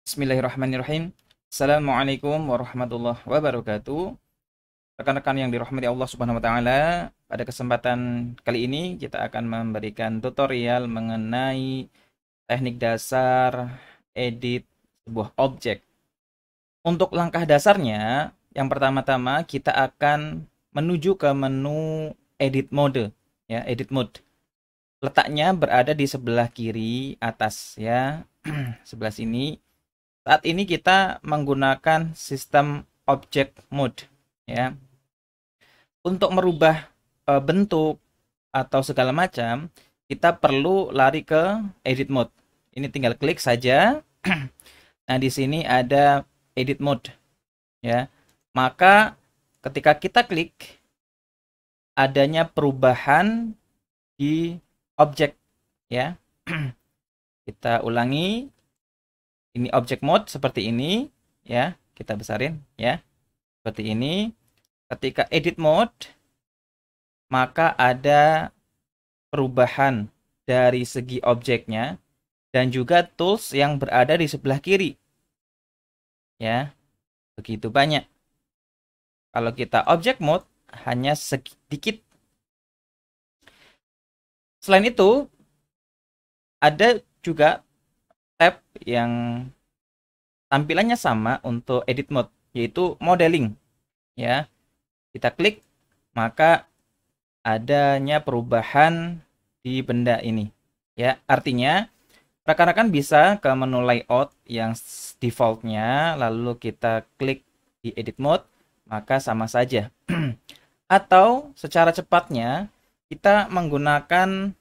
Bismillahirrahmanirrahim. Assalamualaikum warahmatullahi wabarakatuh. Rekan-rekan yang dirahmati Allah Subhanahu wa taala, pada kesempatan kali ini kita akan memberikan tutorial mengenai teknik dasar edit sebuah objek. Untuk langkah dasarnya, yang pertama-tama kita akan menuju ke menu edit mode, ya, edit mode. Letaknya berada di sebelah kiri atas ya, sebelah sini. Saat ini kita menggunakan sistem object mode ya. Untuk merubah bentuk atau segala macam, kita perlu lari ke edit mode. Ini tinggal klik saja. Nah, di sini ada edit mode ya. Maka ketika kita klik, adanya perubahan di objek ya. Kita ulangi. Ini object mode seperti ini ya, kita besarin ya, seperti ini. Ketika edit mode, maka ada perubahan dari segi objeknya dan juga tools yang berada di sebelah kiri ya, begitu banyak. Kalau kita object mode hanya sedikit. Selain itu ada juga tab yang tampilannya sama untuk edit mode, yaitu modeling ya. Kita klik, maka adanya perubahan di benda ini ya. Artinya rekan-rekan bisa ke menu layout yang defaultnya, lalu kita klik di edit mode, maka sama saja. Atau secara cepatnya kita menggunakan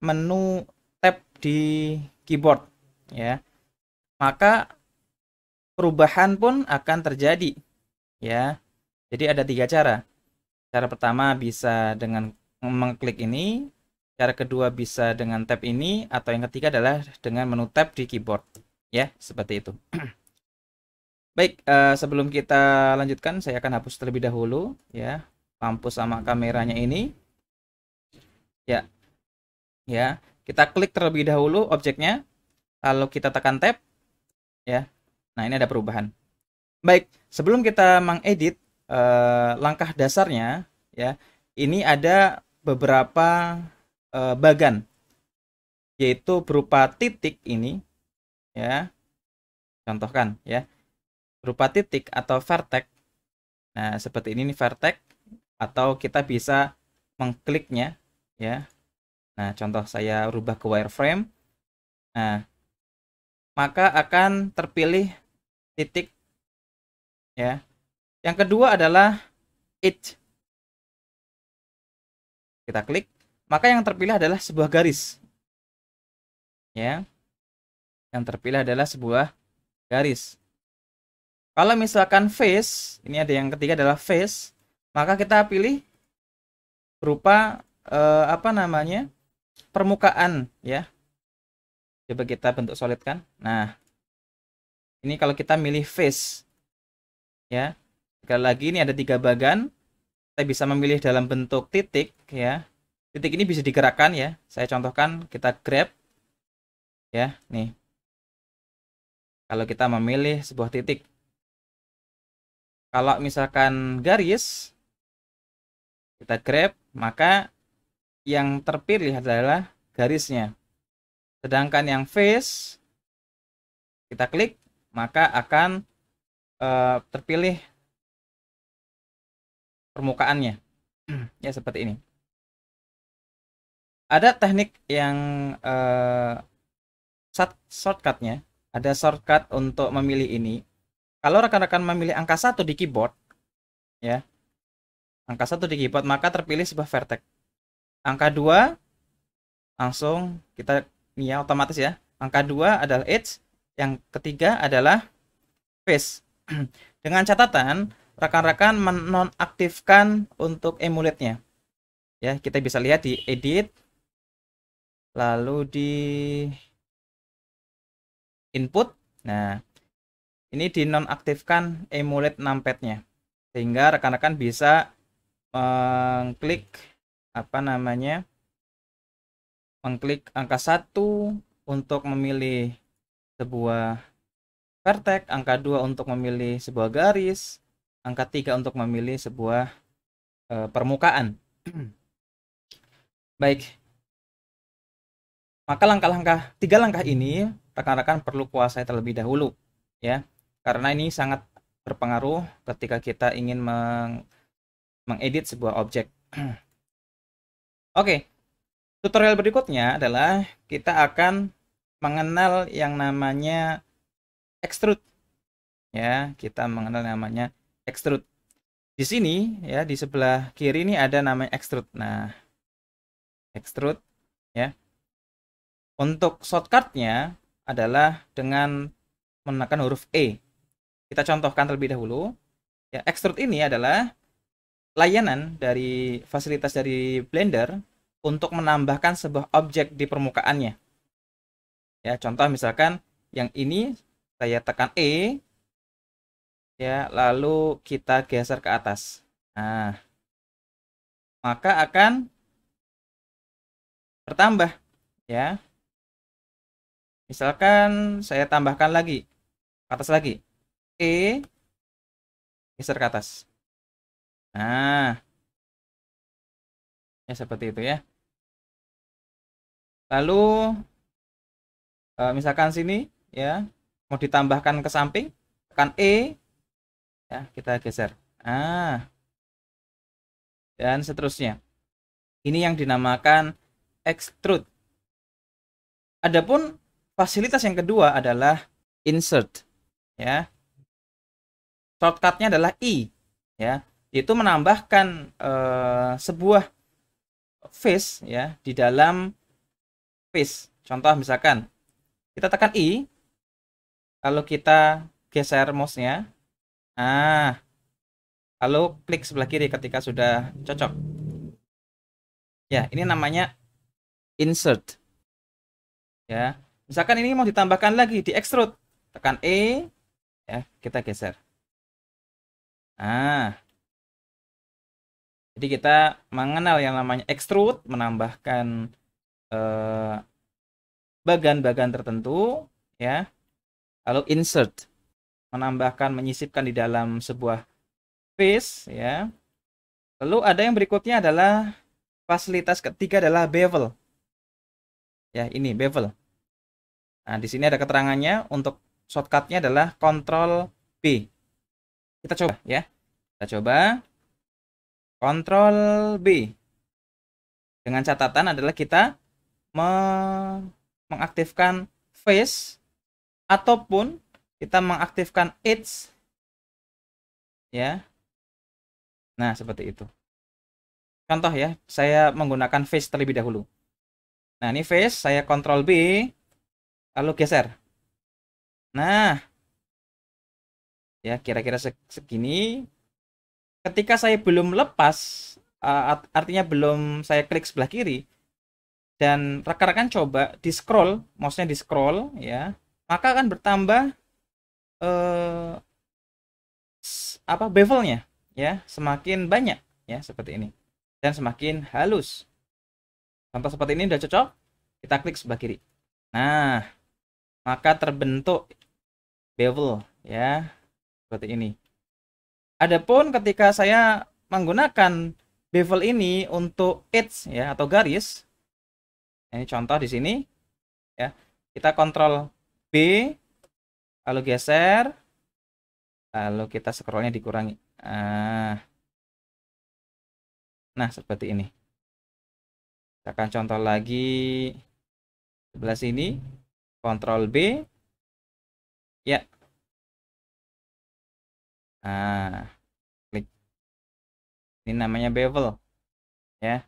menu tab di keyboard ya, maka perubahan pun akan terjadi ya. Jadi ada 3 cara. Cara pertama bisa dengan mengklik ini, cara kedua bisa dengan tab ini, atau yang ketiga adalah dengan menu tab di keyboard ya, seperti itu. Baik, sebelum kita lanjutkan, saya akan hapus terlebih dahulu ya lampu sama kameranya ini ya. Ya, kita klik terlebih dahulu objeknya, lalu kita tekan tab ya. Nah, ini ada perubahan. Baik, sebelum kita mengedit, langkah dasarnya ya, ini ada beberapa bagan, yaitu berupa titik ini ya. Contohkan ya, berupa titik atau vertex. Nah, seperti ini nih vertex, atau kita bisa mengkliknya ya. Nah, contoh saya rubah ke wireframe. Nah, maka akan terpilih titik ya. Yang kedua adalah edge. Kita klik, maka yang terpilih adalah sebuah garis ya. Yang terpilih adalah sebuah garis. Kalau misalkan face, ini ada yang ketiga adalah face, maka kita pilih berupa apa namanya, permukaan ya. Coba kita bentuk solid kan. Nah, ini kalau kita milih face ya. Sekali lagi ini ada 3 bagan. Kita bisa memilih dalam bentuk titik ya. Titik ini bisa digerakkan ya. Saya contohkan, kita grab ya. Nih, kalau kita memilih sebuah titik. Kalau misalkan garis, kita grab, maka yang terpilih adalah garisnya. Sedangkan yang face, kita klik, maka akan terpilih permukaannya. Ya, seperti ini. Ada teknik yang shortcutnya. Ada shortcut untuk memilih ini. Kalau rekan-rekan memilih angka 1 di keyboard, ya, angka 1 di keyboard, maka terpilih sebuah vertex. Angka 2, langsung kita, ini ya, otomatis ya. Angka 2 adalah edge, yang ketiga adalah face. Dengan catatan, rekan-rekan menonaktifkan untuk emulate-nya. Ya, kita bisa lihat di edit, lalu di input. Nah, ini dinonaktifkan emulate numpad-nya, sehingga rekan-rekan bisa mengklik apa namanya, mengklik angka 1 untuk memilih sebuah vertex, angka 2 untuk memilih sebuah garis, angka 3 untuk memilih sebuah permukaan. Baik, maka tiga langkah ini rekan-rekan perlu kuasai terlebih dahulu, ya, karena ini sangat berpengaruh ketika kita ingin mengedit sebuah objek. Oke, tutorial berikutnya adalah kita akan mengenal yang namanya extrude, ya, kita mengenal namanya extrude. Di sini, ya, di sebelah kiri ini ada namanya extrude. Nah, extrude, ya. Untuk shortcutnya adalah dengan menekan huruf E. Kita contohkan terlebih dahulu. Ya, extrude ini adalah layanan dari fasilitas dari Blender untuk menambahkan sebuah objek di permukaannya. Ya, contoh misalkan yang ini saya tekan E, ya, lalu kita geser ke atas. Nah, maka akan bertambah, ya. Misalkan saya tambahkan lagi ke atas lagi. E, geser ke atas. Nah, ya seperti itu ya. Lalu misalkan sini, ya, mau ditambahkan ke samping, tekan E, ya, kita geser. Nah, dan seterusnya. Ini yang dinamakan extrude. Adapun fasilitas yang kedua adalah insert, ya. Shortcutnya adalah I, ya. Itu menambahkan sebuah face, ya, di dalam face. Contoh misalkan kita tekan I, lalu kita geser mouse-nya. Nah, lalu klik sebelah kiri ketika sudah cocok. Ya, ini namanya insert. Ya, misalkan ini mau ditambahkan lagi di extrude, tekan E, ya, kita geser. Nah, jadi kita mengenal yang namanya extrude, menambahkan bagan-bagan tertentu, ya. Lalu insert, menambahkan, menyisipkan di dalam sebuah face, ya. Lalu ada yang berikutnya adalah fasilitas ketiga adalah bevel. Ya, ini bevel. Nah, di sini ada keterangannya. Untuk shortcutnya adalah Ctrl B. Kita coba, ya. Kita coba Ctrl B. Dengan catatan adalah kita mengaktifkan face ataupun kita mengaktifkan edge, ya. Nah, seperti itu. Contoh ya, saya menggunakan face terlebih dahulu. Nah, ini face, saya Ctrl B, lalu geser. Nah, ya kira-kira segini. Ketika saya belum lepas, artinya belum saya klik sebelah kiri, dan rekan-rekan coba di scroll, mouse-nya di scroll, ya, maka akan bertambah bevelnya, ya, semakin banyak, ya, seperti ini, dan semakin halus. Contoh seperti ini udah cocok, kita klik sebelah kiri. Nah, maka terbentuk bevel, ya, seperti ini. Adapun ketika saya menggunakan bevel ini untuk edge, ya, atau garis, ini contoh di sini, ya, kita Ctrl B, lalu geser, lalu kita scrollnya dikurangi. Nah, seperti ini. Kita akan contoh lagi sebelah sini, Ctrl B, ya. Nah, klik. Ini namanya bevel, ya.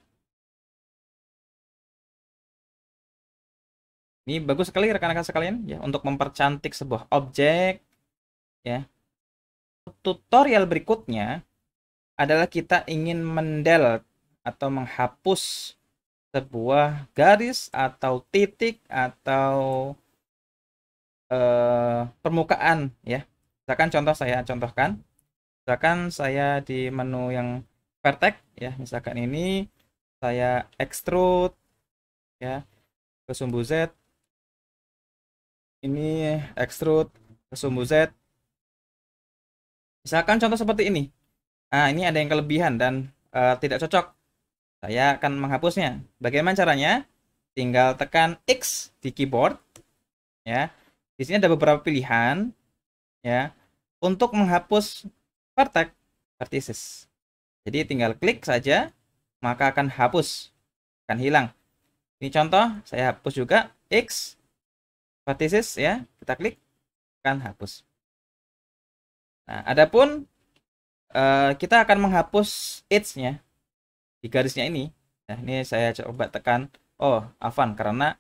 Ini bagus sekali rekan-rekan sekalian, ya, untuk mempercantik sebuah objek, ya. Tutorial berikutnya adalah kita ingin mendelete atau menghapus sebuah garis atau titik atau permukaan, ya. Misalkan saya contohkan, misalkan saya di menu yang vertex, ya, misalkan ini saya extrude, ya, ke sumbu Z, ini extrude ke sumbu Z. Misalkan contoh seperti ini. Nah, ini ada yang kelebihan dan tidak cocok. Saya akan menghapusnya. Bagaimana caranya? Tinggal tekan X di keyboard, ya. Di sini ada beberapa pilihan, ya, untuk menghapus vertex vertices. Jadi tinggal klik saja, maka akan hapus, akan hilang. Ini contoh, saya hapus juga X vertices, ya. Kita klik, akan hapus. Nah, adapun kita akan menghapus edge-nya di garisnya ini. Nah, ini saya coba tekan Avan karena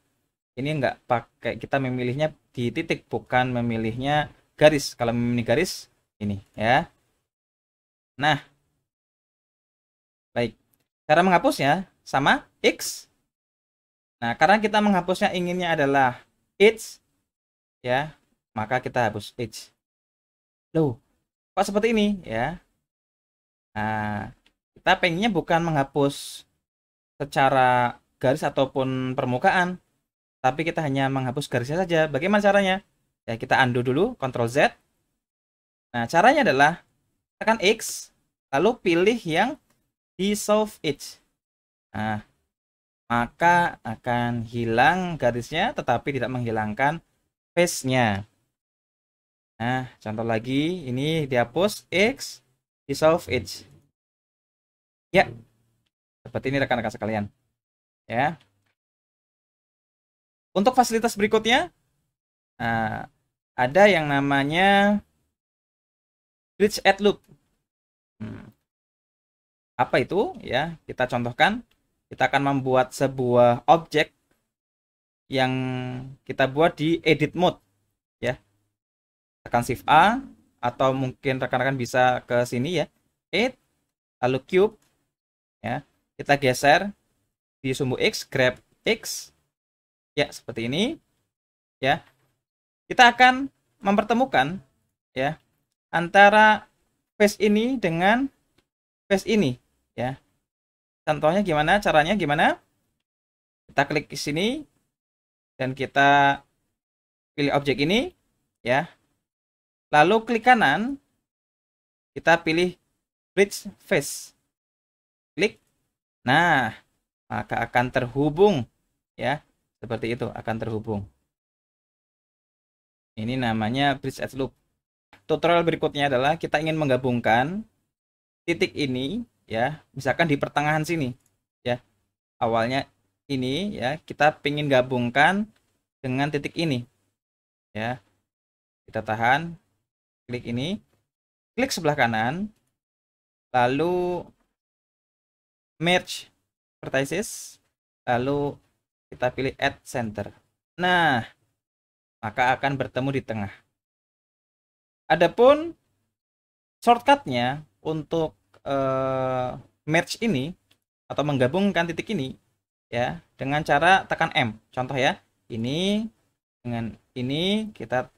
ini nggak pakai, kita memilihnya di titik, bukan memilihnya garis. Kalau memilih garis ini, ya. Nah, baik. Cara menghapusnya sama X. Nah, karena kita menghapusnya inginnya adalah edge, ya, maka kita hapus edge. Loh, kok seperti ini, ya? Nah, kita pengennya bukan menghapus secara garis ataupun permukaan, tapi kita hanya menghapus garisnya saja. Bagaimana caranya? Ya, kita undo dulu, Ctrl Z. Nah, caranya adalah tekan X, lalu pilih yang dissolve edge. Nah, maka akan hilang garisnya, tetapi tidak menghilangkan face-nya. Nah, contoh lagi, ini dihapus X, dissolve edge. Ya, seperti ini rekan-rekan sekalian. Ya. Untuk fasilitas berikutnya, nah, ada yang namanya bridge add loop. Apa itu? Ya, kita contohkan. Kita akan membuat sebuah objek yang kita buat di edit mode, ya. Tekan Shift A atau mungkin rekan-rekan bisa ke sini, ya. Add, lalu cube, ya. Kita geser di sumbu X, grab X, ya, seperti ini, ya. Kita akan mempertemukan, ya, antara face ini dengan face ini, ya. Contohnya gimana? Caranya gimana? Kita klik di sini dan kita pilih objek ini, ya. Lalu klik kanan, kita pilih bridge face. Klik. Nah, maka akan terhubung, ya. Seperti itu, akan terhubung. Ini namanya bridge add loop. Tutorial berikutnya adalah kita ingin menggabungkan titik ini, ya, misalkan di pertengahan sini, ya. Awalnya ini, ya, kita ingin gabungkan dengan titik ini, ya. Kita tahan, klik ini, klik sebelah kanan, lalu merge vertices, lalu kita pilih add center. Nah, maka akan bertemu di tengah. Adapun shortcutnya untuk merge ini atau menggabungkan titik ini, ya, dengan cara tekan M. Contoh, ya, ini dengan ini kita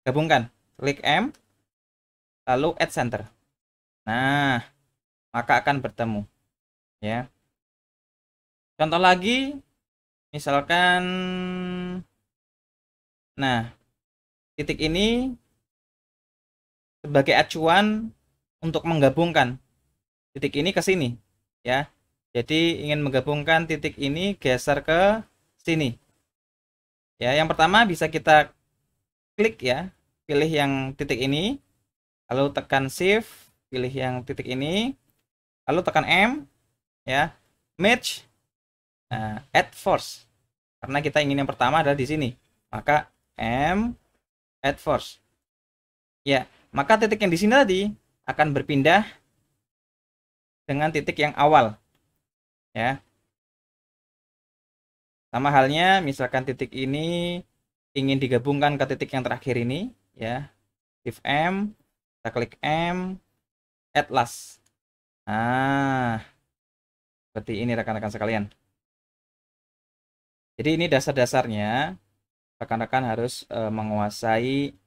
gabungkan, klik M, lalu add center. Nah, maka akan bertemu, ya. Contoh lagi, misalkan, nah, titik ini sebagai acuan untuk menggabungkan titik ini ke sini, ya. Jadi ingin menggabungkan titik ini geser ke sini. Ya, yang pertama bisa kita klik, ya, pilih yang titik ini, lalu tekan Shift, pilih yang titik ini, lalu tekan M, ya, match, nah, add force. Karena kita ingin yang pertama adalah di sini, maka M, add force. Ya, maka titik yang di sini tadi akan berpindah dengan titik yang awal, ya. Sama halnya misalkan titik ini ingin digabungkan ke titik yang terakhir ini, ya. Shift M, kita klik M, add last. Nah, seperti ini rekan-rekan sekalian. Jadi ini dasar-dasarnya, rekan-rekan harus menguasai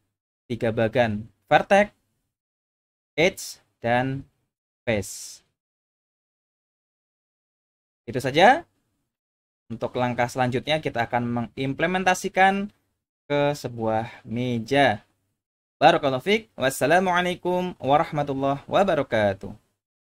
3 bagan, vertex, edge, dan face. Itu saja. Untuk langkah selanjutnya kita akan mengimplementasikan ke sebuah meja. Barakallahu fiik. Wassalamualaikum warahmatullahi wabarakatuh.